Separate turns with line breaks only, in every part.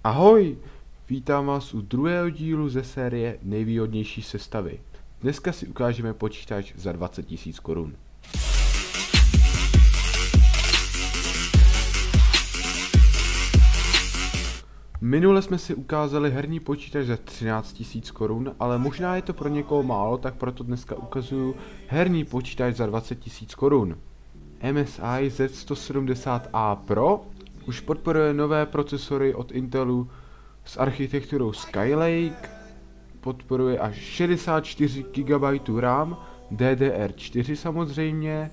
Ahoj! Vítám vás u druhého dílu ze série Nejvýhodnější sestavy. Dneska si ukážeme počítač za 20 000 korun. Minule jsme si ukázali herní počítač za 13 000 korun, ale možná je to pro někoho málo, tak proto dneska ukazuju herní počítač za 20 000 korun. MSI Z170A Pro už podporuje nové procesory od Intelu s architekturou Skylake, podporuje až 64 GB RAM, DDR4 samozřejmě,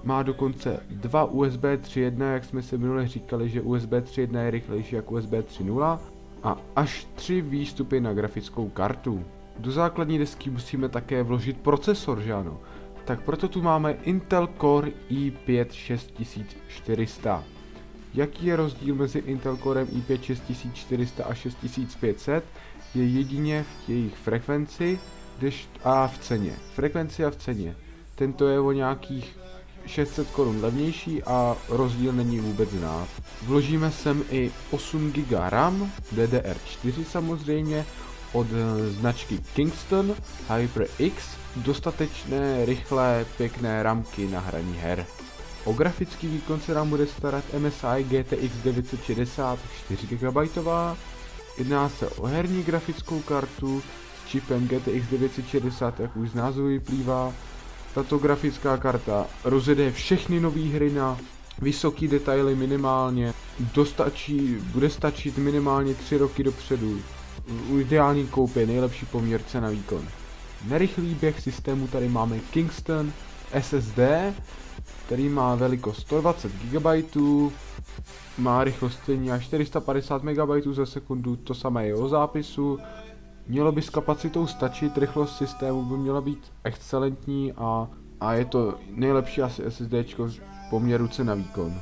má dokonce dva USB 3.1, jak jsme si minule říkali, že USB 3.1 je rychlejší jak USB 3.0 a až 3 výstupy na grafickou kartu. Do základní desky musíme také vložit procesor, že ano? Tak proto tu máme Intel Core i5 6400. Jaký je rozdíl mezi Intel Corem i5 6400 a 6500? Je jedině v jejich frekvenci a v ceně. Frekvenci a v ceně. Tento je o nějakých 600 korun levnější a rozdíl není vůbec znát. Vložíme sem i 8 GB RAM, DDR4 samozřejmě, od značky Kingston HyperX, dostatečné, rychlé, pěkné ramky na hraní her. O grafický výkon se nám bude starat MSI GTX 960 4 GB. Jedná se o herní grafickou kartu s čipem GTX 960, jak už z názvu vyplývá. Tato grafická karta rozjede všechny nové hry na vysoké detaily minimálně. Bude stačit minimálně 3 roky dopředu. U ideální koupě nejlepší poměr cena výkon. Na rychlý běh systému tady máme Kingston SSD, který má velikost 120 GB, má rychlost stejně až 450 MB za sekundu, to samé je o zápisu. Mělo by s kapacitou stačit, rychlost systému by měla být excelentní a je to nejlepší asi SSD v poměru cena výkon.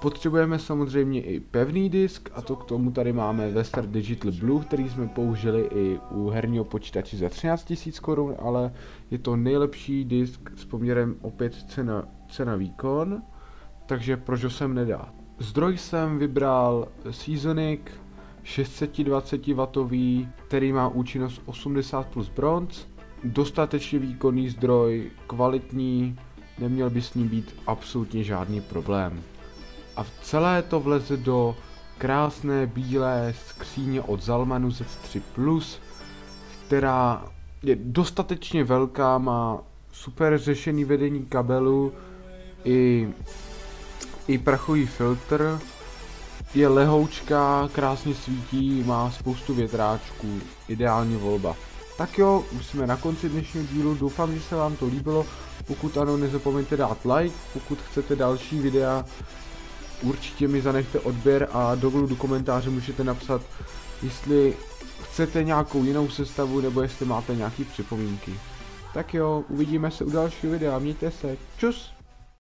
Potřebujeme samozřejmě i pevný disk, a to k tomu tady máme Western Digital Blue, který jsme použili i u herního počítače za 13 000 korun, ale je to nejlepší disk s poměrem opět cena výkon, takže proč ho sem nedá. Zdroj jsem vybral Seasonic 620W, který má účinnost 80 plus bronz, dostatečně výkonný zdroj, kvalitní, neměl by s ním být absolutně žádný problém. A celé to vleze do krásné bílé skříně od Zalmanu Z3 Plus, která je dostatečně velká, má super řešený vedení kabelu i prachový filtr, je lehoučká, krásně svítí, má spoustu větráčků, ideální volba. Tak jo, už jsme na konci dnešního dílu, doufám, že se vám to líbilo, pokud ano, nezapomeňte dát like, pokud chcete další videa, určitě mi zanechte odběr a dolů do komentáře můžete napsat, jestli chcete nějakou jinou sestavu nebo jestli máte nějaké připomínky. Tak jo, uvidíme se u dalšího videa, mějte se, čus!